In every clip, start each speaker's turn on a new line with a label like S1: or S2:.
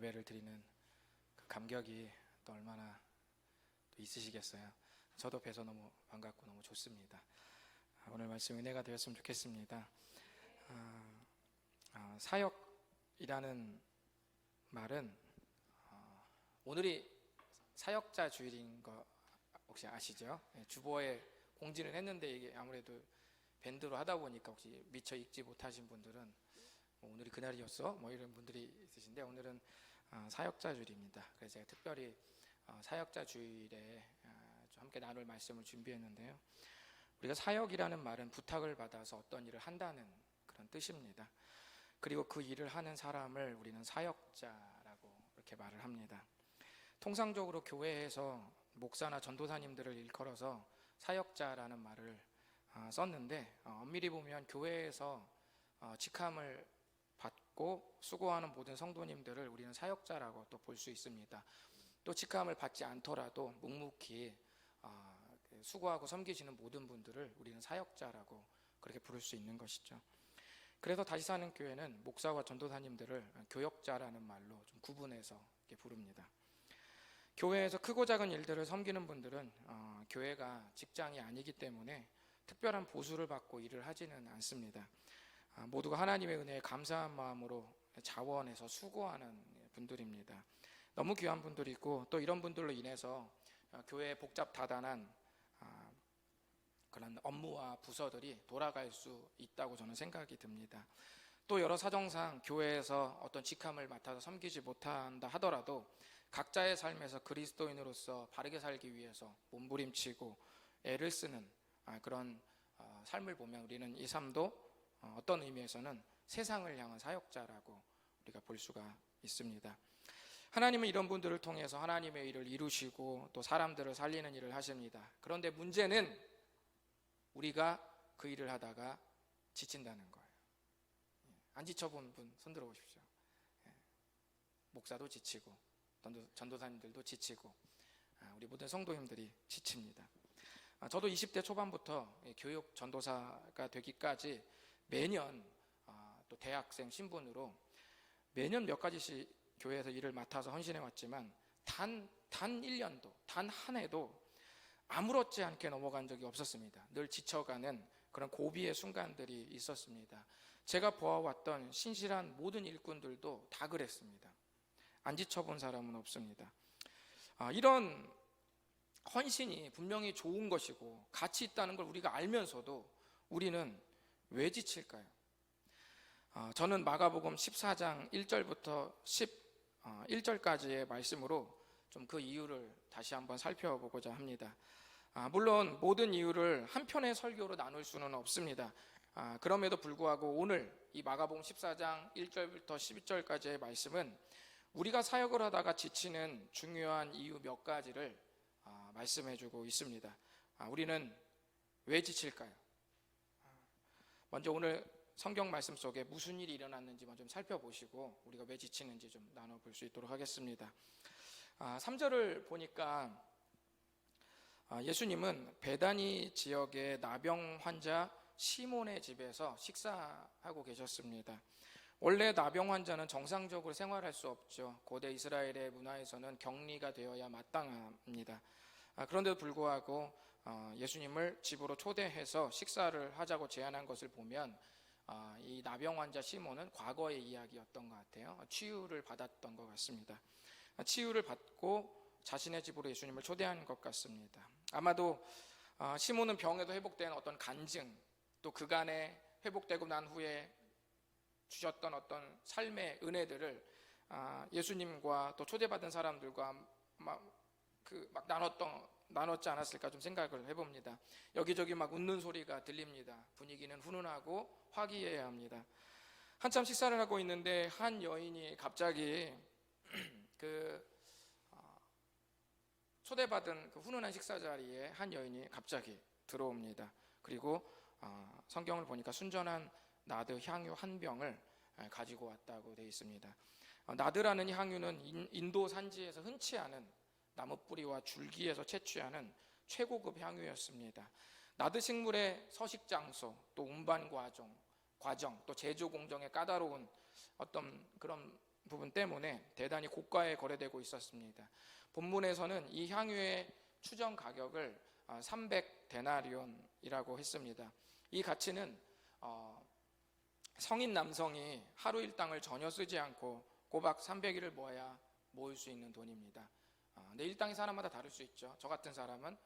S1: 예배를 드리는 그 감격이 또 얼마나 또 있으시겠어요. 저도 뵈서 너무 반갑고 너무 좋습니다. 오늘 말씀 은혜가 되었으면 좋겠습니다. 사역이라는 말은 오늘이 사역자 주일인 거 혹시 아시죠? 주보에 공지는 했는데 이게 아무래도 밴드로 하다 보니까 혹시 미처 읽지 못하신 분들은 오늘이 그날이었어? 이런 분들이 있으신데, 오늘은 사역자 주일입니다. 그래서 제가 특별히 사역자 주일에 좀 함께 나눌 말씀을 준비했는데요. 우리가 사역이라는 말은 부탁을 받아서 어떤 일을 한다는 그런 뜻입니다. 그리고 그 일을 하는 사람을 우리는 사역자라고 이렇게 말을 합니다. 통상적으로 교회에서 목사나 전도사님들을 일컬어서 사역자라는 말을 썼는데, 엄밀히 보면 교회에서 직함을 받고 수고하는 모든 성도님들을 우리는 사역자라고 또 볼 수 있습니다. 또 직함을 받지 않더라도 묵묵히 수고하고 섬기시는 모든 분들을 우리는 사역자라고 그렇게 부를 수 있는 것이죠. 그래서 다시 사는 교회는 목사와 전도사님들을 교역자라는 말로 좀 구분해서 이렇게 부릅니다. 교회에서 크고 작은 일들을 섬기는 분들은 교회가 직장이 아니기 때문에 특별한 보수를 받고 일을 하지는 않습니다. 모두가 하나님의 은혜에 감사한 마음으로 자원해서 수고하는 분들입니다. 너무 귀한 분들이고, 또 이런 분들로 인해서 교회의 복잡다단한 그런 업무와 부서들이 돌아갈 수 있다고 저는 생각이 듭니다. 또 여러 사정상 교회에서 어떤 직함을 맡아서 섬기지 못한다 하더라도 각자의 삶에서 그리스도인으로서 바르게 살기 위해서 몸부림치고 애를 쓰는 그런 삶을 보면 우리는 이 삶도 어떤 의미에서는 세상을 향한 사역자라고 우리가 볼 수가 있습니다. 하나님은 이런 분들을 통해서 하나님의 일을 이루시고 또 사람들을 살리는 일을 하십니다. 그런데 문제는 우리가 그 일을 하다가 지친다는 거예요. 안 지쳐본 분 손 들어 보십시오. 목사도 지치고 전도사님들도 지치고 우리 모든 성도님들이 지칩니다. 저도 20대 초반부터 교육 전도사가 되기까지 매년 또 대학생 신분으로 매년 몇 가지씩 교회에서 일을 맡아서 헌신해 왔지만 단 1년도, 단 한 해도 아무렇지 않게 넘어간 적이 없었습니다. 늘 지쳐가는 그런 고비의 순간들이 있었습니다. 제가 보아왔던 신실한 모든 일꾼들도 다 그랬습니다. 안 지쳐본 사람은 없습니다. 이런 헌신이 분명히 좋은 것이고 가치 있다는 걸 우리가 알면서도 우리는 왜 지칠까요? 저는 마가복음 14장 1절부터 11절까지의 말씀으로 좀 그 이유를 다시 한번 살펴보고자 합니다. 물론 모든 이유를 한 편의 설교로 나눌 수는 없습니다. 그럼에도 불구하고 오늘 이 마가복음 14장 1절부터 12절까지의 말씀은 우리가 사역을 하다가 지치는 중요한 이유 몇 가지를 말씀해주고 있습니다. 우리는 왜 지칠까요? 먼저 오늘 성경 말씀 속에 무슨 일이 일어났는지만 좀 살펴보시고 우리가 왜 지치는지 좀 나눠볼 수 있도록 하겠습니다. 3절을 보니까 예수님은 베다니 지역의 나병 환자 시몬의 집에서 식사하고 계셨습니다. 원래 나병 환자는 정상적으로 생활할 수 없죠. 고대 이스라엘의 문화에서는 격리가 되어야 마땅합니다. 그런데도 불구하고 예수님을 집으로 초대해서 식사를 하자고 제안한 것을 보면 이 나병 환자 시몬은 과거의 이야기였던 것 같아요. 치유를 받았던 것 같습니다. 치유를 받고 자신의 집으로 예수님을 초대한 것 같습니다. 아마도 시몬은 병에도 회복된 어떤 간증, 또 그간에 회복되고 난 후에 주셨던 어떤 삶의 은혜들을 예수님과 또 초대받은 사람들과 막 나눴지 않았을까 좀 생각을 해봅니다. 여기저기 막 웃는 소리가 들립니다. 분위기는 훈훈하고 화기애애합니다. 한참 식사를 하고 있는데 한 여인이 갑자기 초대받은 그 훈훈한 식사 자리에 한 여인이 갑자기 들어옵니다. 그리고 성경을 보니까 순전한 나드 향유 한 병을 가지고 왔다고 되어 있습니다. 나드라는 향유는 인도 산지에서 흔치 않은 나무 뿌리와 줄기에서 채취하는 최고급 향유였습니다. 나드 식물의 서식 장소, 또 운반 과정, 또 제조 공정의 까다로운 어떤 그런 부분 때문에 대단히 고가에 거래되고 있었습니다. 본문에서는 이 향유의 추정 가격을 300데나리온이라고 했습니다. 이 가치는 성인 남성이 하루 일당을 전혀 쓰지 않고 꼬박 300일을 모아야 모을 수 있는 돈입니다. 근데 일당이 사람마다 다를 수 있죠. 저 같은 사람은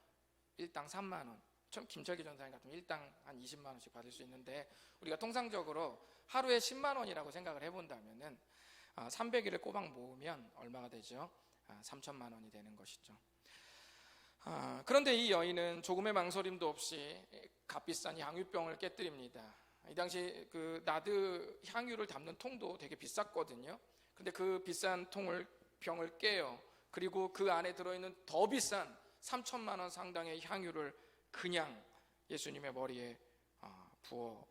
S1: 일당 3만 원, 김철기 전사님 같으면 일당 한 20만 원씩 받을 수 있는데, 우리가 통상적으로 하루에 10만 원이라고 생각을 해본다면은 300일을 꼬박 모으면 얼마가 되죠? 3천만 원이 되는 것이죠. 그런데 이 여인은 조금의 망설임도 없이 값비싼 향유병을 깨뜨립니다. 이 당시 그 나드 향유를 담는 통도 되게 비쌌거든요. 근데 그 비싼 병을 깨요. 그리고 그 안에 들어있는 더 비싼 3천만 원 상당의 향유를 그냥 예수님의 머리에 부어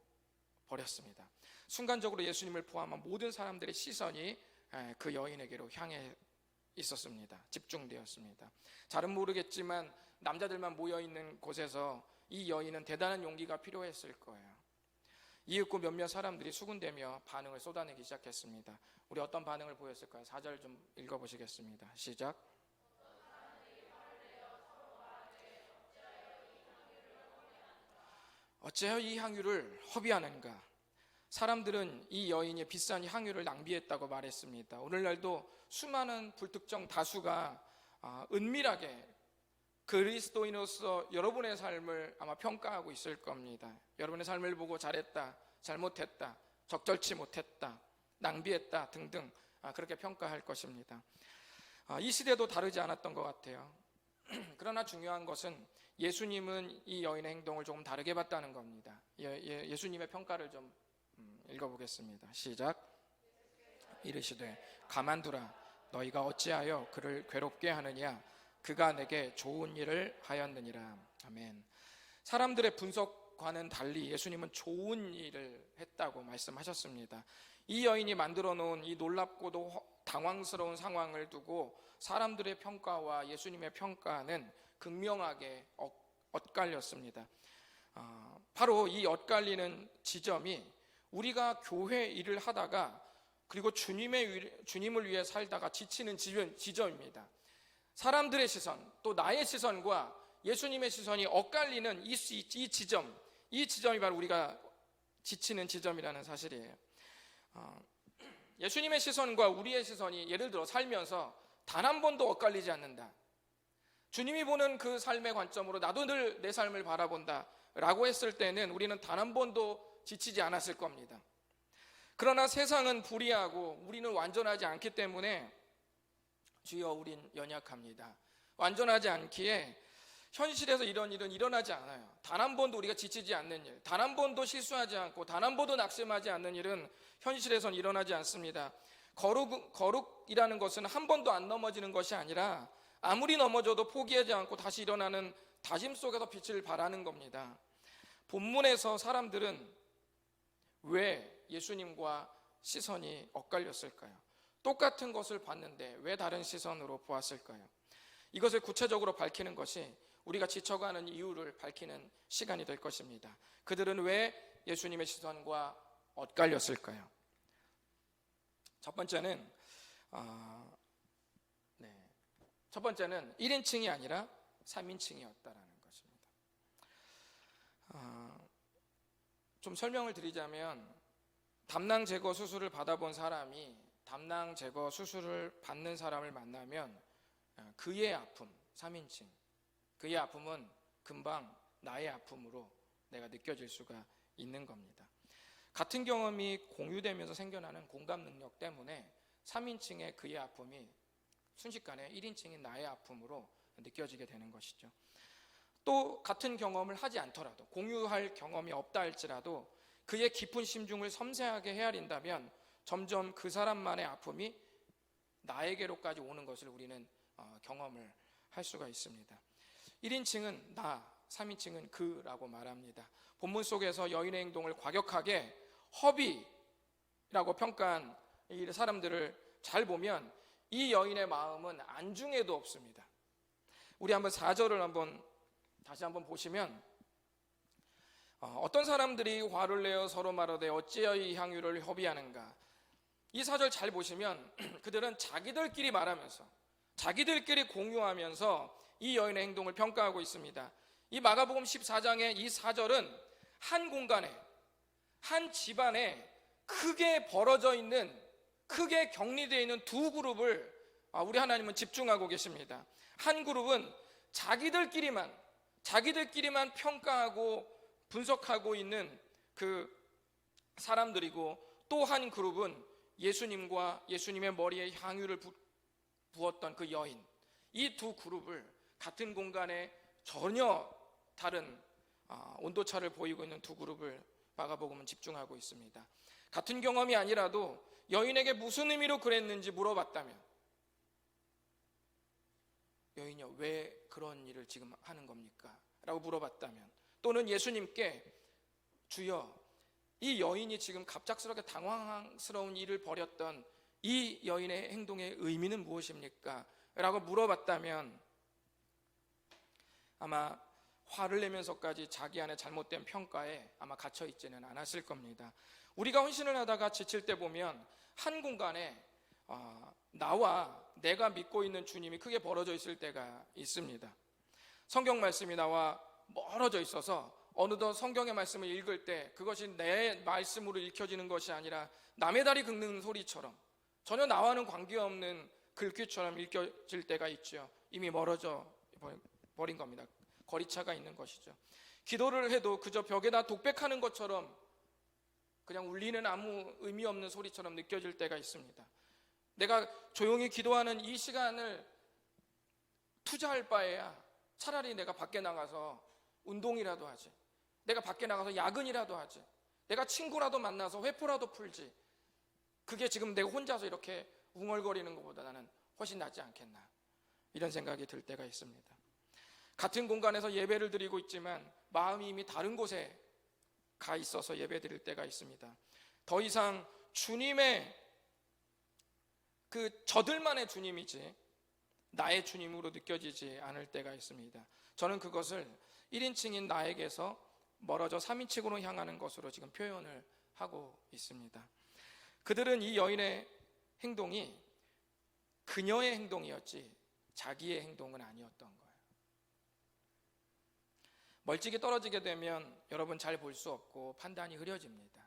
S1: 버렸습니다. 순간적으로 예수님을 포함한 모든 사람들의 시선이 그 여인에게로 향해 있었습니다. 집중되었습니다. 잘은 모르겠지만 남자들만 모여있는 곳에서 이 여인은 대단한 용기가 필요했을 거예요. 이윽고 몇몇 사람들이 수군대며 반응을 쏟아내기 시작했습니다. 우리 어떤 반응을 보였을까요? 4절 좀 읽어보시겠습니다. 시작. 어찌하여 이 향유를 허비하는가? 사람들은 이 여인이 비싼 향유를 낭비했다고 말했습니다. 오늘날도 수많은 불특정 다수가 은밀하게 그리스도인으로서 여러분의 삶을 아마 평가하고 있을 겁니다. 여러분의 삶을 보고 잘했다, 잘못했다, 적절치 못했다, 낭비했다 등등 그렇게 평가할 것입니다. 이 시대도 다르지 않았던 것 같아요. 그러나 중요한 것은 예수님은 이 여인의 행동을 조금 다르게 봤다는 겁니다. 예수님의 평가를 좀 읽어보겠습니다. 시작. 이르시되 가만두라, 너희가 어찌하여 그를 괴롭게 하느냐, 그가 내게 좋은 일을 하였느니라. 아멘. 사람들의 분석과는 달리 예수님은 좋은 일을 했다고 말씀하셨습니다. 이 여인이 만들어 놓은 이 놀랍고도 당황스러운 상황을 두고 사람들의 평가와 예수님의 평가는 극명하게 엇갈렸습니다. 바로 이 엇갈리는 지점이 우리가 교회 일을 하다가 그리고 주님을 위해 살다가 지치는 지점입니다. 사람들의 시선, 또 나의 시선과 예수님의 시선이 엇갈리는 이 지점이 바로 우리가 지치는 지점이라는 사실이에요. 예수님의 시선과 우리의 시선이 예를 들어 살면서 단 한 번도 엇갈리지 않는다. 주님이 보는 그 삶의 관점으로 나도 늘 내 삶을 바라본다 라고 했을 때는 우리는 단 한 번도 지치지 않았을 겁니다. 그러나 세상은 불의하고 우리는 완전하지 않기 때문에 주여 우린 연약합니다. 완전하지 않기에 현실에서 이런 일은 일어나지 않아요. 단 한 번도 우리가 지치지 않는 일, 단 한 번도 실수하지 않고 단 한 번도 낙심하지 않는 일은 현실에선 일어나지 않습니다. 거룩이라는 것은 한 번도 안 넘어지는 것이 아니라 아무리 넘어져도 포기하지 않고 다시 일어나는 다짐 속에서 빛을 발하는 겁니다. 본문에서 사람들은 왜 예수님과 시선이 엇갈렸을까요? 똑같은 것을 봤는데 왜 다른 시선으로 보았을까요? 이것을 구체적으로 밝히는 것이 우리가 지쳐가는 이유를 밝히는 시간이 될 것입니다. 그들은 왜 예수님의 시선과 엇갈렸을까요? 첫 번째는 1인칭이 아니라 3인칭이었다라는 것입니다. 좀 설명을 드리자면 담낭 제거 수술을 받아본 사람이 담낭 제거 수술을 받는 사람을 만나면 그의 아픔, 3인칭, 그의 아픔은 금방 나의 아픔으로 내가 느껴질 수가 있는 겁니다. 같은 경험이 공유되면서 생겨나는 공감 능력 때문에 3인칭의 그의 아픔이 순식간에 1인칭인 나의 아픔으로 느껴지게 되는 것이죠. 또 같은 경험을 하지 않더라도, 공유할 경험이 없다 할지라도 그의 깊은 심중을 섬세하게 헤아린다면 점점 그 사람만의 아픔이 나에게로까지 오는 것을 우리는 경험을 할 수가 있습니다. 1인칭은 나, 3인칭은 그라고 말합니다. 본문 속에서 여인의 행동을 과격하게 허비라고 평가한 이 사람들을 잘 보면 이 여인의 마음은 안중에도 없습니다. 우리 한번 4절을 다시 한번 보시면 어떤 사람들이 화를 내어 서로 말하되 어찌하여 이 향유를 허비하는가. 이 4절 잘 보시면 그들은 자기들끼리 말하면서, 자기들끼리 공유하면서 이 여인의 행동을 평가하고 있습니다. 이 마가복음 14장의 이 4절은 한 공간에, 한 집안에 크게 벌어져 있는, 크게 격리되어 있는 두 그룹을 우리 하나님은 집중하고 계십니다. 한 그룹은 자기들끼리만 평가하고 분석하고 있는 그 사람들이고, 또 한 그룹은 예수님과 예수님의 머리에 향유를 부었던 그 여인, 이 두 그룹을 같은 공간에 전혀 다른 온도차를 보이고 있는 두 그룹을 마가복음은 집중하고 있습니다. 같은 경험이 아니라도 여인에게 무슨 의미로 그랬는지 물어봤다면, 여인이여 왜 그런 일을 지금 하는 겁니까? 라고 물어봤다면, 또는 예수님께 주여 이 여인이 지금 갑작스럽게 당황스러운 일을 벌였던 이 여인의 행동의 의미는 무엇입니까? 라고 물어봤다면 아마 화를 내면서까지 자기 안에 잘못된 평가에 아마 갇혀있지는 않았을 겁니다. 우리가 헌신을 하다가 지칠 때 보면 한 공간에 나와 내가 믿고 있는 주님이 크게 벌어져 있을 때가 있습니다. 성경 말씀이 나와 멀어져 있어서 어느덧 성경의 말씀을 읽을 때 그것이 내 말씀으로 읽혀지는 것이 아니라 남의 다리 긁는 소리처럼, 전혀 나와는 관계없는 글귀처럼 읽혀질 때가 있죠. 이미 멀어져 버린 겁니다. 거리차가 있는 것이죠. 기도를 해도 그저 벽에다 독백하는 것처럼 그냥 울리는 아무 의미 없는 소리처럼 느껴질 때가 있습니다. 내가 조용히 기도하는 이 시간을 투자할 바에야 차라리 내가 밖에 나가서 운동이라도 하지, 내가 밖에 나가서 야근이라도 하지, 내가 친구라도 만나서 회포라도 풀지, 그게 지금 내가 혼자서 이렇게 웅얼거리는 것보다 나는 훨씬 낫지 않겠나, 이런 생각이 들 때가 있습니다. 같은 공간에서 예배를 드리고 있지만 마음이 이미 다른 곳에 가 있어서 예배 드릴 때가 있습니다. 더 이상 주님의 그 저들만의 주님이지 나의 주님으로 느껴지지 않을 때가 있습니다. 저는 그것을 1인칭인 나에게서 멀어져 3인칭으로 향하는 것으로 지금 표현을 하고 있습니다. 그들은 이 여인의 행동이 그녀의 행동이었지 자기의 행동은 아니었던 거예요. 멀찍이 떨어지게 되면 여러분 잘 볼 수 없고 판단이 흐려집니다.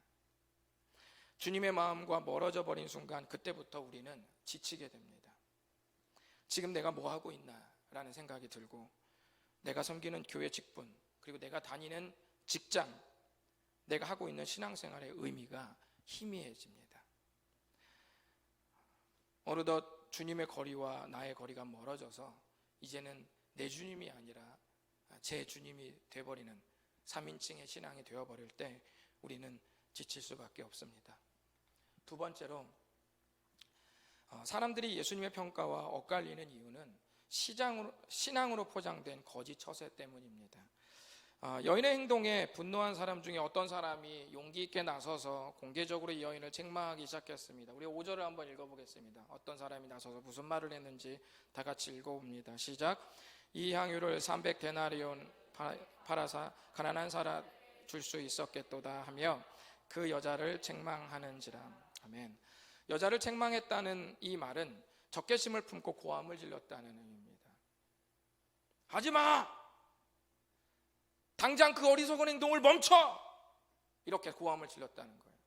S1: 주님의 마음과 멀어져 버린 순간 그때부터 우리는 지치게 됩니다. 지금 내가 뭐 하고 있나 라는 생각이 들고, 내가 섬기는 교회 직분, 그리고 내가 다니는 직장, 내가 하고 있는 신앙생활의 의미가 희미해집니다. 어느덧 주님의 거리와 나의 거리가 멀어져서 이제는 내 주님이 아니라 제 주님이 되어버리는 3인칭의 신앙이 되어버릴 때 우리는 지칠 수밖에 없습니다. 두 번째로, 사람들이 예수님의 평가와 엇갈리는 이유는 신앙으로 포장된 거짓 처세 때문입니다. 여인의 행동에 분노한 사람 중에 어떤 사람이 용기 있게 나서서 공개적으로 이 여인을 책망하기 시작했습니다. 우리 5절을 한번 읽어보겠습니다. 어떤 사람이 나서서 무슨 말을 했는지 다 같이 읽어봅니다. 시작. 이 향유를 300데나리온 팔아사 가난한 사람 줄 수 있었겠도다 하며 그 여자를 책망하는지라. 아멘. 여자를 책망했다는 이 말은 적개심을 품고 고함을 질렀다는 의미입니다. 하지마! 당장 그 어리석은 행동을 멈춰! 이렇게 고함을 질렀다는 거예요.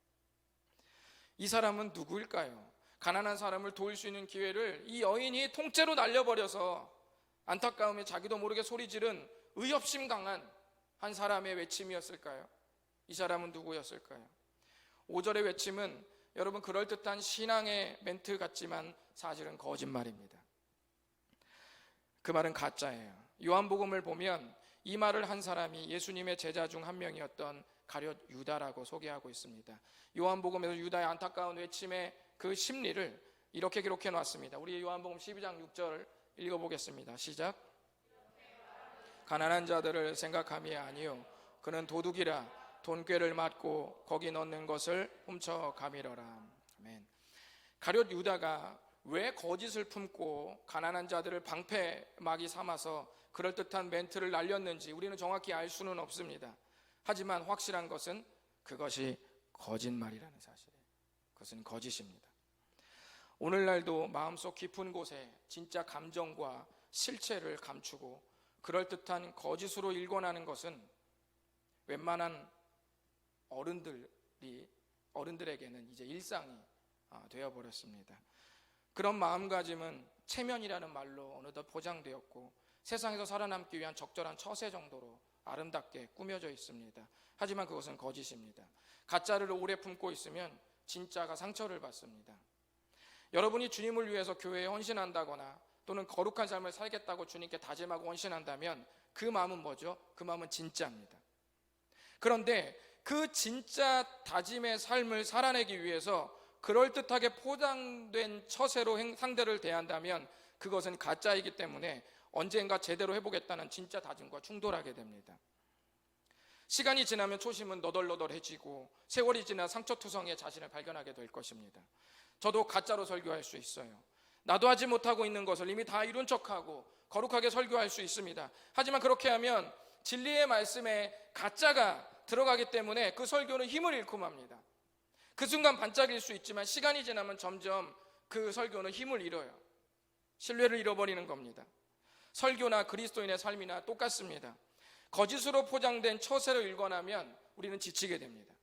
S1: 이 사람은 누구일까요? 가난한 사람을 도울 수 있는 기회를 이 여인이 통째로 날려버려서 안타까움에 자기도 모르게 소리 지른 의협심 강한 한 사람의 외침이었을까요? 이 사람은 누구였을까요? 5절의 외침은 여러분 그럴듯한 신앙의 멘트 같지만 사실은 거짓말입니다. 그 말은 가짜예요. 요한복음을 보면 이 말을 한 사람이 예수님의 제자 중 한 명이었던 가룟 유다라고 소개하고 있습니다. 요한복음에서 유다의 안타까운 외침의 그 심리를 이렇게 기록해 놨습니다. 우리 요한복음 12장 6절 읽어보겠습니다. 시작. 가난한 자들을 생각함이 아니요 그는 도둑이라 돈꾀를 맞고 거기 넣는 것을 훔쳐가미러라. 아멘. 가룟 유다가 왜 거짓을 품고 가난한 자들을 방패막이 삼아서 그럴듯한 멘트를 날렸는지 우리는 정확히 알 수는 없습니다. 하지만 확실한 것은 그것이 거짓말이라는 사실이에요. 그것은 거짓입니다. 오늘날도 마음속 깊은 곳에 진짜 감정과 실체를 감추고 그럴듯한 거짓으로 일관하는 것은 웬만한 어른들에게는 이제 일상이 되어버렸습니다. 그런 마음가짐은 체면이라는 말로 어느덧 포장되었고 세상에서 살아남기 위한 적절한 처세 정도로 아름답게 꾸며져 있습니다. 하지만 그것은 거짓입니다. 가짜를 오래 품고 있으면 진짜가 상처를 받습니다. 여러분이 주님을 위해서 교회에 헌신한다거나 또는 거룩한 삶을 살겠다고 주님께 다짐하고 헌신한다면 그 마음은 뭐죠? 그 마음은 진짜입니다. 그런데 그 진짜 다짐의 삶을 살아내기 위해서 그럴듯하게 포장된 처세로 상대를 대한다면 그것은 가짜이기 때문에 언젠가 제대로 해보겠다는 진짜 다짐과 충돌하게 됩니다. 시간이 지나면 초심은 너덜너덜해지고 세월이 지나 상처투성이의 자신을 발견하게 될 것입니다. 저도 가짜로 설교할 수 있어요. 나도 하지 못하고 있는 것을 이미 다 이룬 척하고 거룩하게 설교할 수 있습니다. 하지만 그렇게 하면 진리의 말씀에 가짜가 들어가기 때문에 그 설교는 힘을 잃고 맙니다. 그 순간 반짝일 수 있지만 시간이 지나면 점점 그 설교는 힘을 잃어요. 신뢰를 잃어버리는 겁니다. 설교나 그리스도인의 삶이나 똑같습니다. 거짓으로 포장된 처세로 일관하면 우리는 지치게 됩니다.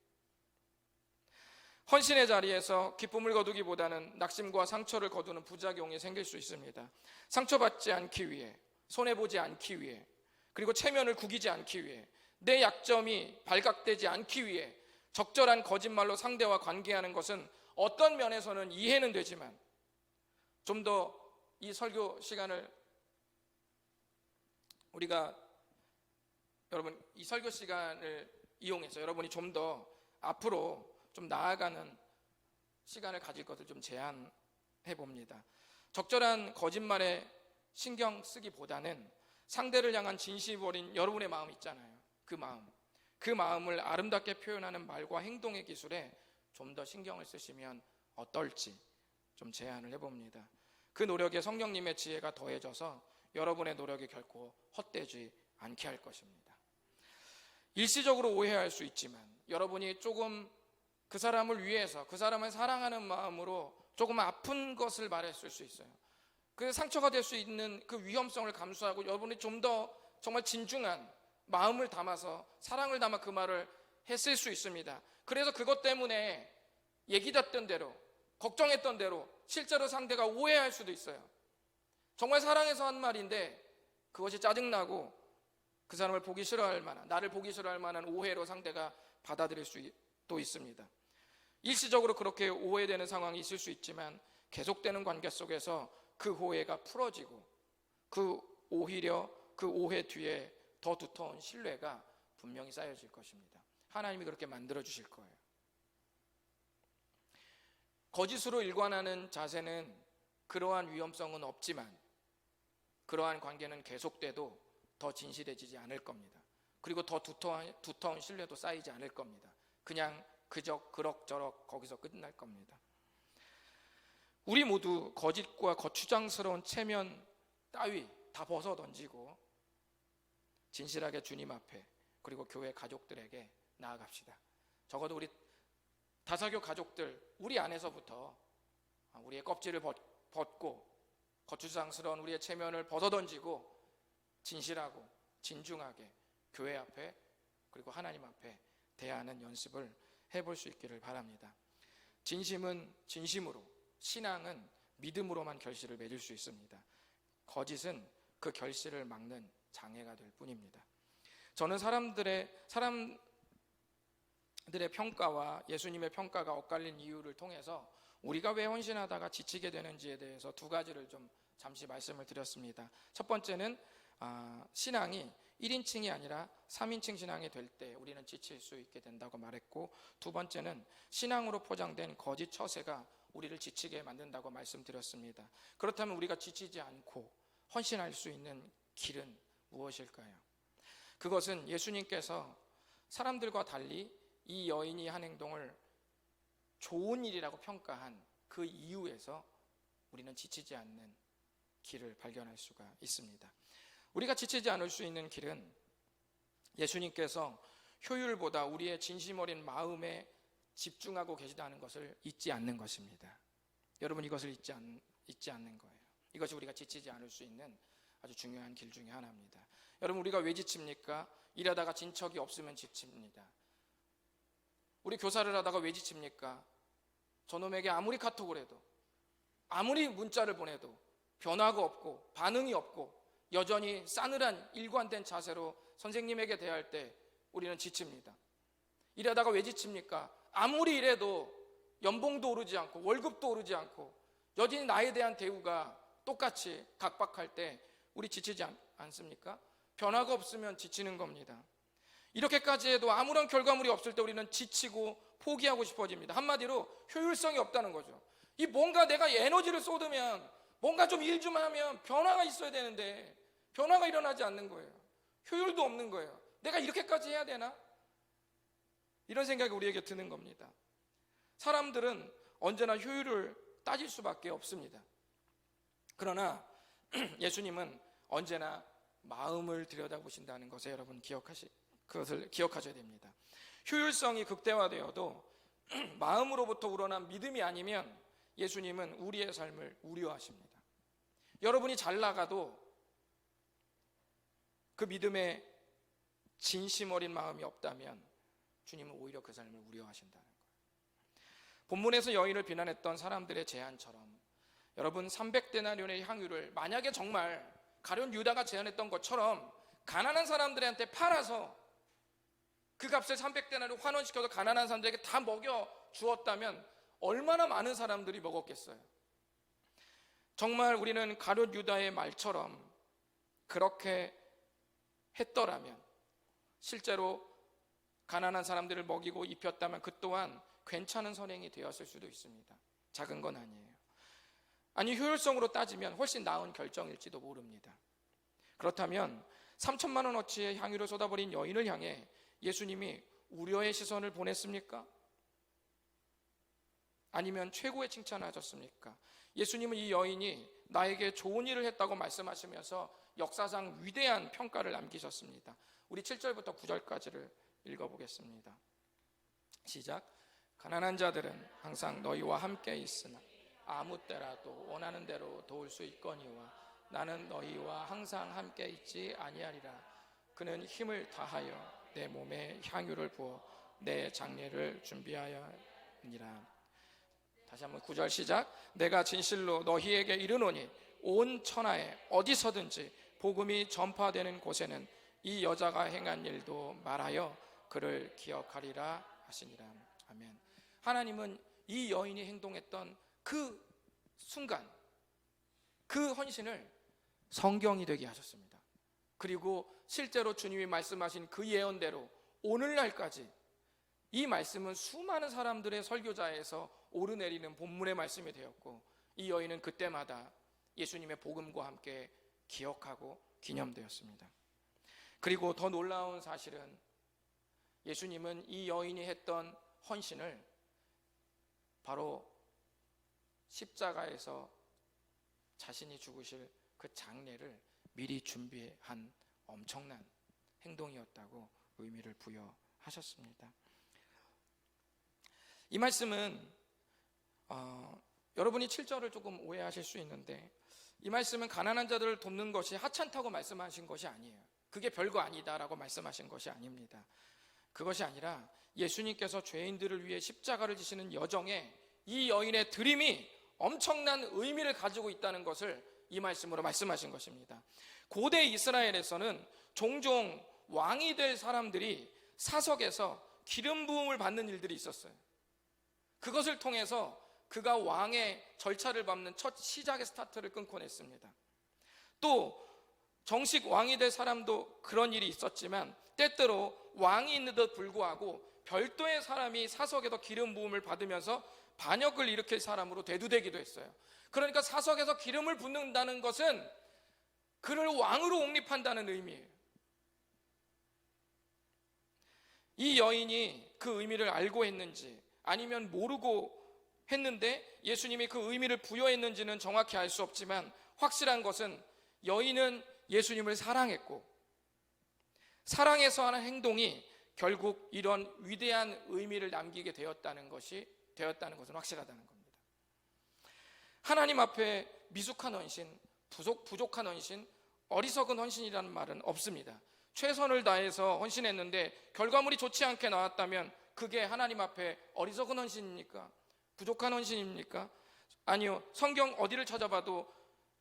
S1: 헌신의 자리에서 기쁨을 거두기보다는 낙심과 상처를 거두는 부작용이 생길 수 있습니다. 상처받지 않기 위해, 손해보지 않기 위해, 그리고 체면을 구기지 않기 위해, 내 약점이 발각되지 않기 위해 적절한 거짓말로 상대와 관계하는 것은 어떤 면에서는 이해는 되지만 좀 더 이 설교 시간을 우리가 여러분 이 설교 시간을 이용해서 여러분이 좀 더 앞으로 좀 나아가는 시간을 가질 것을 좀 제안해 봅니다. 적절한 거짓말에 신경 쓰기보다는 상대를 향한 진심 어린 여러분의 마음 있잖아요. 그 마음을 아름답게 표현하는 말과 행동의 기술에 좀 더 신경을 쓰시면 어떨지 좀 제안을 해봅니다. 그 노력에 성령님의 지혜가 더해져서 여러분의 노력이 결코 헛되지 않게 할 것입니다. 일시적으로 오해할 수 있지만 여러분이 조금 그 사람을 위해서 그 사람을 사랑하는 마음으로 조금 아픈 것을 말했을 수 있어요. 그 상처가 될 수 있는 그 위험성을 감수하고 여러분이 좀 더 정말 진중한 마음을 담아서 사랑을 담아 그 말을 했을 수 있습니다. 그래서 그것 때문에 얘기했던 대로 걱정했던 대로 실제로 상대가 오해할 수도 있어요. 정말 사랑해서 한 말인데 그것이 짜증나고 그 사람을 보기 싫어할 만한, 나를 보기 싫어할 만한 오해로 상대가 받아들일 수도 있습니다. 일시적으로 그렇게 오해되는 상황이 있을 수 있지만 계속되는 관계 속에서 그 오해가 풀어지고 오히려 그 오해 뒤에 더 두터운 신뢰가 분명히 쌓여질 것입니다. 하나님이 그렇게 만들어 주실 거예요. 거짓으로 일관하는 자세는 그러한 위험성은 없지만 그러한 관계는 계속돼도 더 진실해지지 않을 겁니다. 그리고 더 두터운 신뢰도 쌓이지 않을 겁니다. 그냥 그저 그럭저럭 거기서 끝날 겁니다. 우리 모두 거짓과 거추장스러운 체면 따위 다 벗어 던지고 진실하게 주님 앞에 그리고 교회 가족들에게 나아갑시다. 적어도 우리 다사교 가족들 우리 안에서부터 우리의 껍질을 벗고 거추장스러운 우리의 체면을 벗어 던지고 진실하고 진중하게 교회 앞에 그리고 하나님 앞에 대하는 연습을 해볼 수 있기를 바랍니다. 진심은 진심으로, 신앙은 믿음으로만 결실을 맺을 수 있습니다. 거짓은 그 결실을 막는 장애가 될 뿐입니다. 저는 사람들의 평가와 예수님의 평가가 엇갈린 이유를 통해서 우리가 왜 헌신하다가 지치게 되는지에 대해서 두 가지를 좀 잠시 말씀을 드렸습니다. 첫 번째는 신앙이 1인칭이 아니라 3인칭 신앙이 될 때 우리는 지칠 수 있게 된다고 말했고, 두 번째는 신앙으로 포장된 거짓 처세가 우리를 지치게 만든다고 말씀드렸습니다. 그렇다면 우리가 지치지 않고 헌신할 수 있는 길은 무엇일까요? 그것은 예수님께서 사람들과 달리 이 여인이 한 행동을 좋은 일이라고 평가한 그 이유에서 우리는 지치지 않는 길을 발견할 수가 있습니다. 우리가 지치지 않을 수 있는 길은 예수님께서 효율보다 우리의 진심 어린 마음에 집중하고 계시다는 것을 잊지 않는 것입니다. 여러분, 이것을 잊지 않는 거예요. 이것이 우리가 지치지 않을 수 있는 아주 중요한 길 중에 하나입니다. 여러분, 우리가 왜 지칩니까? 일하다가 진척이 없으면 지칩니다. 우리 교사를 하다가 왜 지칩니까? 저놈에게 아무리 카톡을 해도, 아무리 문자를 보내도 변화가 없고 반응이 없고 여전히 싸늘한 일관된 자세로 선생님에게 대할 때 우리는 지칩니다. 일하다가 왜 지칩니까? 아무리 일해도 연봉도 오르지 않고 월급도 오르지 않고 여전히 나에 대한 대우가 똑같이 각박할 때 우리 지치지 않습니까? 변화가 없으면 지치는 겁니다. 이렇게까지 해도 아무런 결과물이 없을 때 우리는 지치고 포기하고 싶어집니다. 한마디로 효율성이 없다는 거죠. 이 뭔가 내가 에너지를 쏟으면, 뭔가 좀 일 좀 하면 변화가 있어야 되는데 변화가 일어나지 않는 거예요. 효율도 없는 거예요. 내가 이렇게까지 해야 되나? 이런 생각이 우리에게 드는 겁니다. 사람들은 언제나 효율을 따질 수밖에 없습니다. 그러나 예수님은 언제나 마음을 들여다보신다는 것을 여러분 그것을 기억하셔야 됩니다. 효율성이 극대화되어도 마음으로부터 우러난 믿음이 아니면 예수님은 우리의 삶을 우려하십니다. 여러분이 잘 나가도 그 믿음에 진심 어린 마음이 없다면 주님은 오히려 그 삶을 우려하신다는 거예요. 본문에서 여인을 비난했던 사람들의 제안처럼 여러분, 300데나리온의 향유를 만약에 정말 가룟 유다가 제안했던 것처럼 가난한 사람들한테 팔아서 그 값을 300데나리온 환원시켜서 가난한 사람들에게 다 먹여 주었다면 얼마나 많은 사람들이 먹었겠어요. 정말 우리는 가룟 유다의 말처럼 그렇게 했더라면, 실제로 가난한 사람들을 먹이고 입혔다면 그 또한 괜찮은 선행이 되었을 수도 있습니다. 작은 건 아니에요. 아니, 효율성으로 따지면 훨씬 나은 결정일지도 모릅니다. 그렇다면 3천만 원어치의 향유를 쏟아버린 여인을 향해 예수님이 우려의 시선을 보냈습니까? 아니면 최고의 칭찬을 하셨습니까? 예수님은 이 여인이 나에게 좋은 일을 했다고 말씀하시면서 역사상 위대한 평가를 남기셨습니다. 우리 7절부터 9절까지를 읽어보겠습니다. 시작. 가난한 자들은 항상 너희와 함께 있으나 아무 때라도 원하는 대로 도울 수 있거니와 나는 너희와 항상 함께 있지 아니하리라. 그는 힘을 다하여 내 몸에 향유를 부어 내 장례를 준비하였느니라. 다시 한번 9절 시작. 내가 진실로 너희에게 이르노니 온 천하에 어디서든지 복음이 전파되는 곳에는 이 여자가 행한 일도 말하여 그를 기억하리라 하시니라. 아멘. 하나님은 이 여인이 행동했던 그 순간, 그 헌신을 성경이 되게 하셨습니다. 그리고 실제로 주님이 말씀하신 그 예언대로 오늘날까지 이 말씀은 수많은 사람들의 설교자에서 오르내리는 본문의 말씀이 되었고, 이 여인은 그때마다 예수님의 복음과 함께 기억하고 기념되었습니다. 그리고 더 놀라운 사실은 예수님은 이 여인이 했던 헌신을 바로 십자가에서 자신이 죽으실 그 장례를 미리 준비한 엄청난 행동이었다고 의미를 부여하셨습니다. 이 말씀은 여러분이 7절을 조금 오해하실 수 있는데, 이 말씀은 가난한 자들을 돕는 것이 하찮다고 말씀하신 것이 아니에요. 그게 별거 아니다라고 말씀하신 것이 아닙니다. 그것이 아니라 예수님께서 죄인들을 위해 십자가를 지시는 여정에 이 여인의 드림이 엄청난 의미를 가지고 있다는 것을 이 말씀으로 말씀하신 것입니다. 고대 이스라엘에서는 종종 왕이 될 사람들이 사석에서 기름 부음을 받는 일들이 있었어요. 그것을 통해서 그가 왕의 절차를 밟는 첫 시작의 스타트를 끊곤 했습니다. 또 정식 왕이 될 사람도 그런 일이 있었지만, 때때로 왕이 있는 듯 불구하고 별도의 사람이 사석에서 기름 부음을 받으면서 반역을 일으킬 사람으로 대두되기도 했어요. 그러니까 사석에서 기름을 붓는다는 것은 그를 왕으로 옹립한다는 의미예요. 이 여인이 그 의미를 알고 했는지 아니면 모르고 했는데 예수님이 그 의미를 부여했는지는 정확히 알 수 없지만, 확실한 것은 여인은 예수님을 사랑했고, 사랑해서 하는 행동이 결국 이런 위대한 의미를 남기게 되었다는 것은 확실하다는 겁니다. 하나님 앞에 미숙한 헌신, 부족한 헌신, 어리석은 헌신이라는 말은 없습니다. 최선을 다해서 헌신했는데 결과물이 좋지 않게 나왔다면 그게 하나님 앞에 어리석은 헌신입니까? 부족한 헌신입니까? 아니요. 성경 어디를 찾아봐도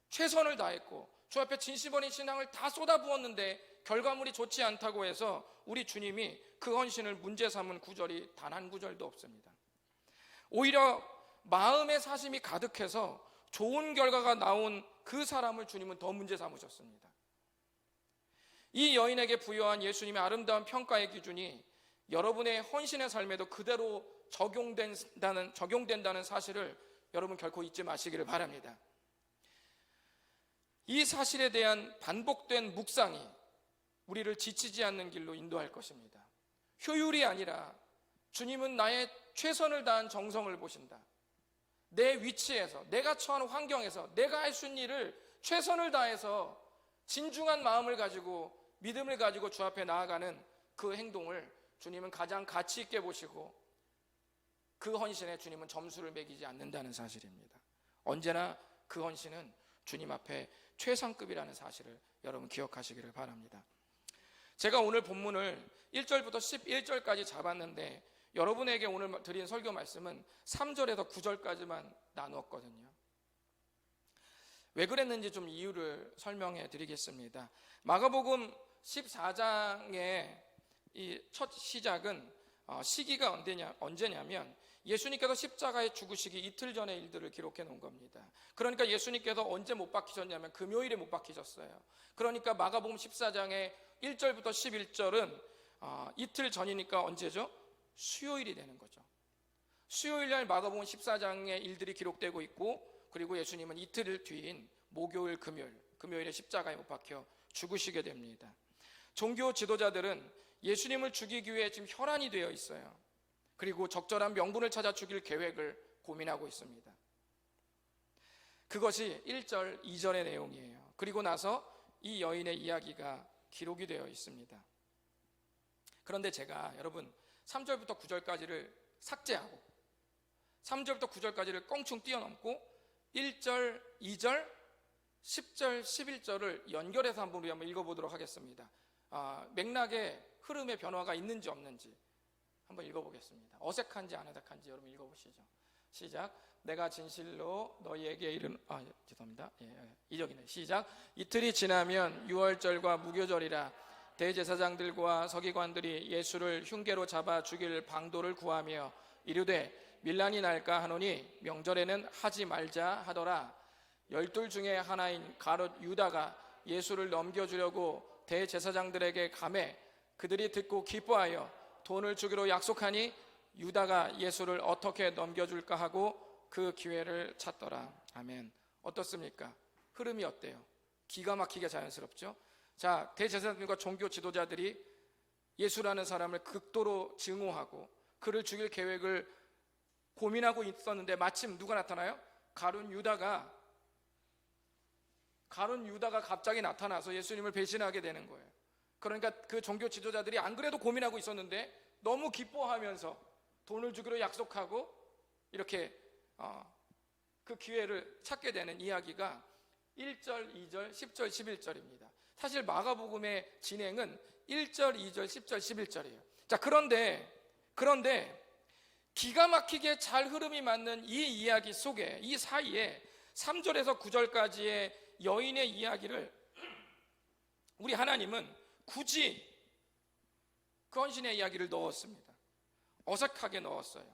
S1: 최선을 다했고 주 앞에 진심 어린 신앙을 다 쏟아부었는데 결과물이 좋지 않다고 해서 우리 주님이 그 헌신을 문제 삼은 구절이 단 한 구절도 없습니다. 오히려 마음의 사심이 가득해서 좋은 결과가 나온 그 사람을 주님은 더 문제 삼으셨습니다. 이 여인에게 부여한 예수님의 아름다운 평가의 기준이 여러분의 헌신의 삶에도 그대로 적용된다는 사실을 여러분 결코 잊지 마시기를 바랍니다. 이 사실에 대한 반복된 묵상이 우리를 지치지 않는 길로 인도할 것입니다. 효율이 아니라 주님은 나의 최선을 다한 정성을 보신다. 내 위치에서, 내가 처한 환경에서 내가 할 수 있는 일을 최선을 다해서 진중한 마음을 가지고 믿음을 가지고 주 앞에 나아가는 그 행동을 주님은 가장 가치 있게 보시고 그 헌신에 주님은 점수를 매기지 않는다는 사실입니다. 언제나 그 헌신은 주님 앞에 최상급이라는 사실을 여러분 기억하시기를 바랍니다. 제가 오늘 본문을 1절부터 11절까지 잡았는데 여러분에게 오늘 드린 설교 말씀은 3절에서 9절까지만 나누었거든요. 왜 그랬는지 좀 이유를 설명해 드리겠습니다. 마가복음 14장의 이 첫 시작은 시기가 언제냐면 예수님께서 십자가에 죽으시기 이틀 전의 일들을 기록해 놓은 겁니다. 그러니까 예수님께서 언제 못 박히셨냐면 금요일에 못 박히셨어요. 그러니까 마가복음 14장의 1절부터 11절은 이틀 전이니까 언제죠? 수요일이 되는 거죠. 수요일날 마가복음 14장의 일들이 기록되고 있고 그리고 예수님은 이틀 뒤인 목요일 금요일에 십자가에 못 박혀 죽으시게 됩니다. 종교 지도자들은 예수님을 죽이기 위해 지금 혈안이 되어 있어요. 그리고 적절한 명분을 찾아 죽일 계획을 고민하고 있습니다. 그것이 1절, 2절의 내용이에요. 그리고 나서 이 여인의 이야기가 기록이 되어 있습니다. 그런데 제가 여러분 3절부터 9절까지를 삭제하고 3절부터 9절까지를 껑충 뛰어넘고 1절, 2절, 10절, 11절을 연결해서 한번 읽어보도록 하겠습니다. 맥락에 흐름의 변화가 있는지 없는지 한번 읽어보겠습니다. 어색한지 안 어색한지 여러분 읽어보시죠. 시작. 내가 진실로 너희에게 죄송합니다. 이적이네. 시작. 이틀이 지나면 유월절과 무교절이라 대제사장들과 서기관들이 예수를 흉계로 잡아 죽일 방도를 구하며 이르되 밀란이 날까 하노니 명절에는 하지 말자 하더라. 12 중에 하나인 가롯 유다가 예수를 넘겨주려고 대제사장들에게 가매 그들이 듣고 기뻐하여 돈을 주기로 약속하니 유다가 예수를 어떻게 넘겨줄까 하고 그 기회를 찾더라. 아멘. 어떻습니까? 흐름이 어때요? 기가 막히게 자연스럽죠? 자, 대제사장들과 종교 지도자들이 예수라는 사람을 극도로 증오하고 그를 죽일 계획을 고민하고 있었는데 마침 누가 나타나요? 가룟 유다가 갑자기 나타나서 예수님을 배신하게 되는 거예요. 그러니까 그 종교 지도자들이 안 그래도 고민하고 있었는데 너무 기뻐하면서 돈을 주기로 약속하고 이렇게 그 기회를 찾게 되는 이야기가 1절, 2절, 10절, 11절입니다. 사실 마가복음의 진행은 1절, 2절, 10절, 11절이에요. 자, 그런데 기가 막히게 잘 흐름이 맞는 이 이야기 속에 이 사이에 3절에서 9절까지의 여인의 이야기를 우리 하나님은 굳이 그 헌신의 이야기를 넣었습니다. 어색하게 넣었어요.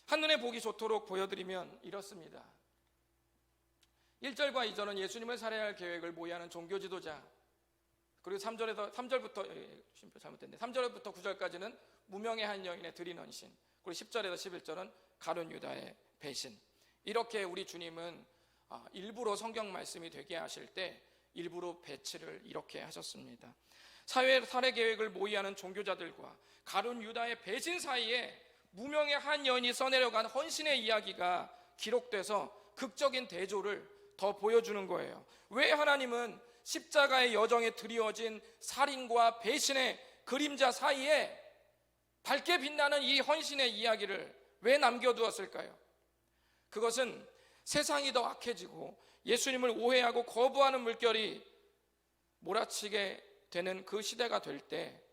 S1: 한눈에 보기 좋도록 보여드리면 이렇습니다. 1절과 2절은 예수님을 살해할 계획을 모의하는 종교 지도자, 그리고 3절부터 9절까지는 무명의 한 여인의 드린 헌신, 그리고 10절에서 11절은 가룟 유다의 배신. 이렇게 우리 주님은 일부러 성경 말씀이 되게 하실 때 일부러 배치를 이렇게 하셨습니다. 사회 살해 계획을 모의하는 종교자들과 가룟 유다의 배신 사이에 무명의 한 여인이 써내려간 헌신의 이야기가 기록돼서 극적인 대조를 더 보여주는 거예요. 왜 하나님은 십자가의 여정에 드리워진 살인과 배신의 그림자 사이에 밝게 빛나는 이 헌신의 이야기를 왜 남겨두었을까요? 그것은 세상이 더 악해지고 예수님을 오해하고 거부하는 물결이 몰아치게 되는 그 시대가 될 때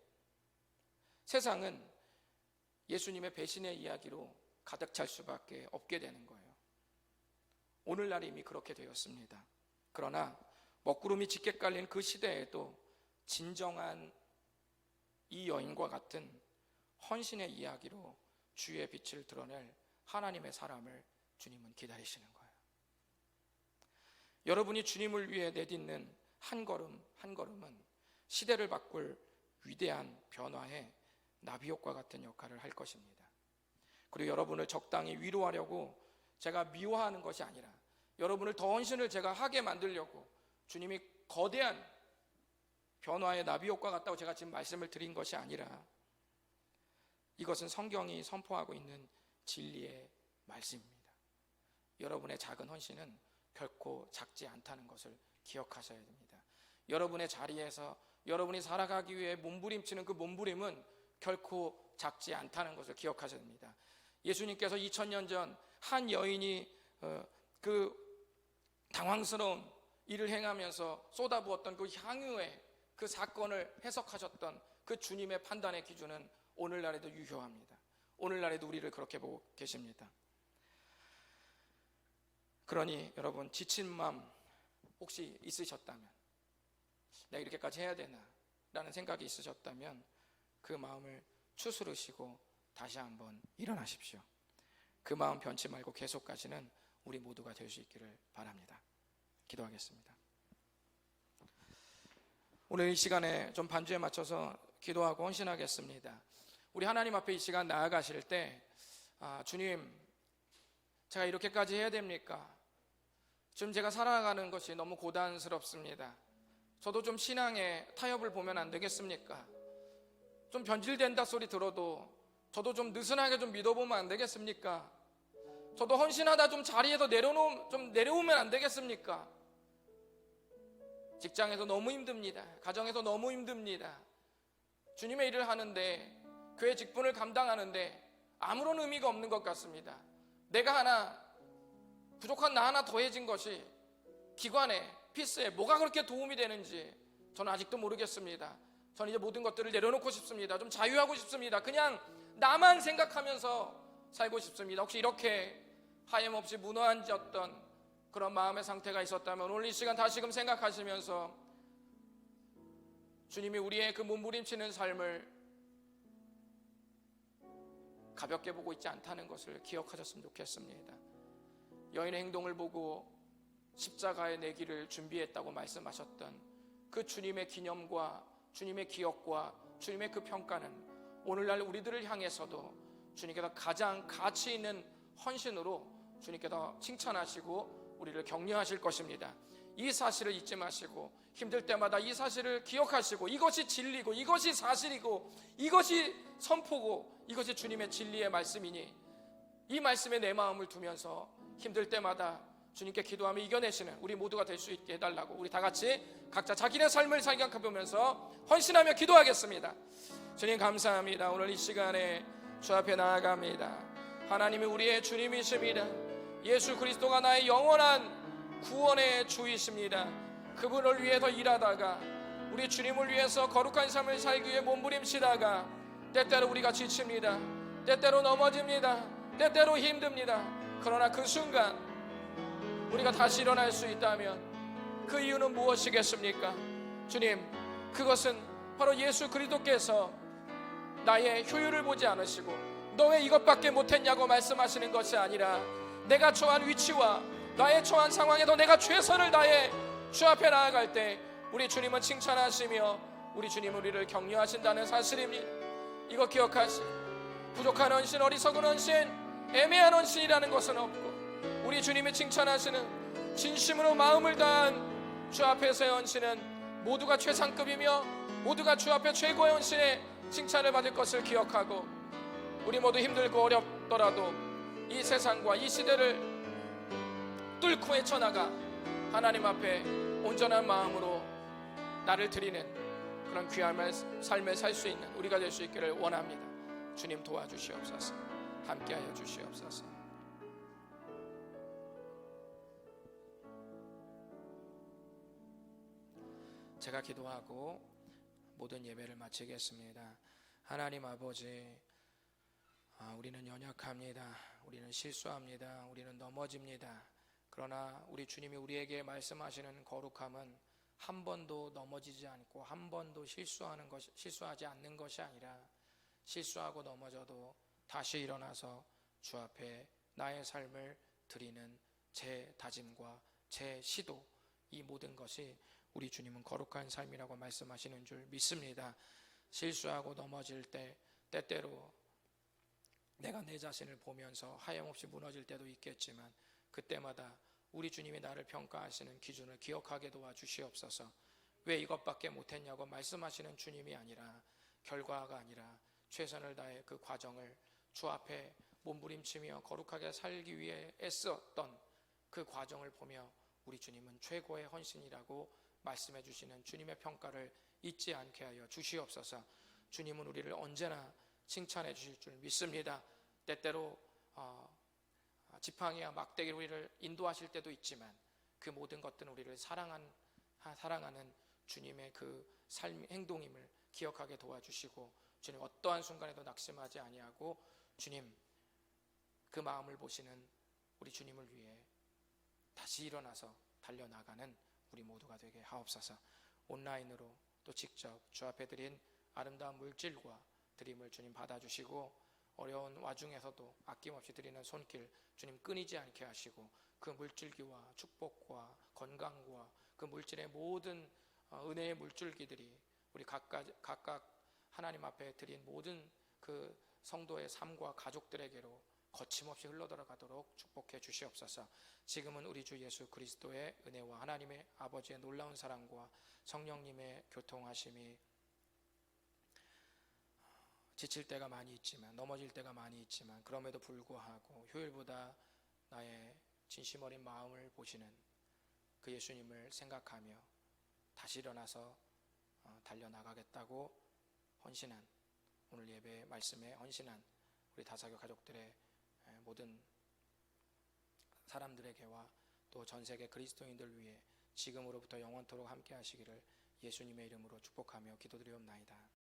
S1: 세상은 예수님의 배신의 이야기로 가득 찰 수밖에 없게 되는 거예요. 오늘날 이미 그렇게 되었습니다. 그러나 먹구름이 짙게 깔린 그 시대에도 진정한 이 여인과 같은 헌신의 이야기로 주의 빛을 드러낼 하나님의 사람을 주님은 기다리시는 거예요. 여러분이 주님을 위해 내딛는 한 걸음 한 걸음은 시대를 바꿀 위대한 변화의 나비효과 같은 역할을 할 것입니다. 그리고 여러분을 적당히 위로하려고 제가 미워하는 것이 아니라 여러분을 더 헌신을 제가 하게 만들려고 주님이 거대한 변화의 나비효과 같다고 제가 지금 말씀을 드린 것이 아니라 이것은 성경이 선포하고 있는 진리의 말씀입니다. 여러분의 작은 헌신은 결코 작지 않다는 것을 기억하셔야 됩니다. 여러분의 자리에서 여러분이 살아가기 위해 몸부림치는 그 몸부림은 결코 작지 않다는 것을 기억하셔야 됩니다. 예수님께서 2000년 전 한 여인이 그 당황스러운 일을 행하면서 쏟아부었던 그 향유의 그 사건을 해석하셨던 그 주님의 판단의 기준은 오늘날에도 유효합니다. 오늘날에도 우리를 그렇게 보고 계십니다. 그러니 여러분, 지친 마음 혹시 있으셨다면, 내가 이렇게까지 해야 되나 라는 생각이 있으셨다면 그 마음을 추스르시고 다시 한번 일어나십시오. 그 마음 변치 말고 계속 가시는 우리 모두가 될 수 있기를 바랍니다. 기도하겠습니다. 오늘 이 시간에 좀 반주에 맞춰서 기도하고 헌신하겠습니다. 우리 하나님 앞에 이 시간 나아가실 때 주님, 제가 이렇게까지 해야 됩니까? 지금 제가 살아가는 것이 너무 고단스럽습니다. 저도 좀 신앙에 타협을 보면 안 되겠습니까? 좀 변질된다 소리 들어도 저도 좀 느슨하게 좀 믿어보면 안 되겠습니까? 저도 헌신하다 좀 자리에서 내려오면 안 되겠습니까? 직장에서 너무 힘듭니다. 가정에서 너무 힘듭니다. 주님의 일을 하는데, 교회 직분을 감당하는데 아무런 의미가 없는 것 같습니다. 내가 하나 부족한 나 하나 더해진 것이 기관에, 피스에 뭐가 그렇게 도움이 되는지 저는 아직도 모르겠습니다. 저는 이제 모든 것들을 내려놓고 싶습니다. 좀 자유하고 싶습니다. 그냥 나만 생각하면서 살고 싶습니다. 혹시 이렇게 하염없이 무너앉았던 그런 마음의 상태가 있었다면 오늘 이 시간 다시금 생각하시면서 주님이 우리의 그 몸부림치는 삶을 가볍게 보고 있지 않다는 것을 기억하셨으면 좋겠습니다. 여인의 행동을 보고 십자가의 내기를 준비했다고 말씀하셨던 그 주님의 기념과 주님의 기억과 주님의 그 평가는 오늘날 우리들을 향해서도 주님께서 가장 가치 있는 헌신으로 주님께서 칭찬하시고 우리를 격려하실 것입니다. 이 사실을 잊지 마시고 힘들 때마다 이 사실을 기억하시고 이것이 진리고 이것이 사실이고 이것이 선포고 이것이 주님의 진리의 말씀이니 이 말씀에 내 마음을 두면서 힘들 때마다 주님께 기도하며 이겨내시는 우리 모두가 될 수 있게 해달라고 우리 다 같이 각자 자기의 삶을 생각해보면서 헌신하며 기도하겠습니다. 주님 감사합니다. 오늘 이 시간에 주 앞에 나아갑니다. 하나님이 우리의 주님이십니다. 예수 그리스도가 나의 영원한 구원의 주이십니다. 그분을 위해서 일하다가 우리 주님을 위해서 거룩한 삶을 살기 위해 몸부림치다가 때때로 우리가 지칩니다. 때때로 넘어집니다. 때때로 힘듭니다. 그러나 그 순간 우리가 다시 일어날 수 있다면 그 이유는 무엇이겠습니까? 주님, 그것은 바로 예수 그리스도께서 나의 효율을 보지 않으시고 너 왜 이것밖에 못했냐고 말씀하시는 것이 아니라 내가 처한 위치와 나의 처한 상황에서 내가 최선을 다해 주 앞에 나아갈 때 우리 주님은 칭찬하시며 우리 주님 우리를 격려하신다는 사실입니다. 이거 기억하시고 부족한 헌신, 어리석은 헌신, 애매한 헌신이라는 것은 없고 우리 주님이 칭찬하시는 진심으로 마음을 다한 주 앞에서의 헌신은 모두가 최상급이며 모두가 주 앞에 최고의 헌신의 칭찬을 받을 것을 기억하고 우리 모두 힘들고 어렵더라도 이 세상과 이 시대를 뚫고 헤쳐나가 하나님 앞에 온전한 마음으로 나를 드리는 그런 귀한 삶을 살 수 있는 우리가 될 수 있기를 원합니다. 주님 도와주시옵소서. 함께하여 주시옵소서. 제가 기도하고 모든 예배를 마치겠습니다. 하나님 아버지, 우리는 연약합니다. 우리는 실수합니다. 우리는 넘어집니다. 그러나 우리 주님이 우리에게 말씀하시는 거룩함은 한 번도 넘어지지 않고 한 번도 실수하지 않는 것이 아니라 실수하고 넘어져도 다시 일어나서 주 앞에 나의 삶을 드리는 제 다짐과 제 시도, 이 모든 것이 우리 주님은 거룩한 삶이라고 말씀하시는 줄 믿습니다. 실수하고 넘어질 때 때때로 내가 내 자신을 보면서 하염없이 무너질 때도 있겠지만 그때마다 우리 주님이 나를 평가하시는 기준을 기억하게 도와주시옵소서. 왜 이것밖에 못했냐고 말씀하시는 주님이 아니라, 결과가 아니라 최선을 다해 그 과정을 주 앞에 몸부림치며 거룩하게 살기 위해 애썼던 그 과정을 보며 우리 주님은 최고의 헌신이라고 말씀해 주시는 주님의 평가를 잊지 않게 하여 주시옵소서. 주님은 우리를 언제나 칭찬해 주실 줄 믿습니다. 때때로 지팡이와 막대기로 우리를 인도하실 때도 있지만 그 모든 것들은 우리를 사랑하는 주님의 그 삶, 행동임을 기억하게 도와주시고, 주님 어떠한 순간에도 낙심하지 아니하고 주님 그 마음을 보시는 우리 주님을 위해 다시 일어나서 달려나가는 우리 모두가 되게 하옵소서. 온라인으로 또 직접 주 앞에 드린 아름다운 물질과 드림을 주님 받아주시고, 어려운 와중에서도 아낌없이 드리는 손길 주님 끊이지 않게 하시고, 그 물줄기와 축복과 건강과 그 물질의 모든 은혜의 물줄기들이 우리 각각 하나님 앞에 드린 모든 그 성도의 삶과 가족들에게로 거침없이 흘러들어가도록 축복해 주시옵소서. 지금은 우리 주 예수 그리스도의 은혜와 하나님의 아버지의 놀라운 사랑과 성령님의 교통하심이 지칠 때가 많이 있지만, 넘어질 때가 많이 있지만, 그럼에도 불구하고 휴일보다 나의 진심 어린 마음을 보시는 그 예수님을 생각하며 다시 일어나서 달려나가겠다고 헌신한, 오늘 예배 말씀에 헌신한 우리 다사교 가족들의 모든 사람들에게와 또 전세계 그리스도인들 위해 지금으로부터 영원토록 함께 하시기를 예수님의 이름으로 축복하며 기도드리옵나이다.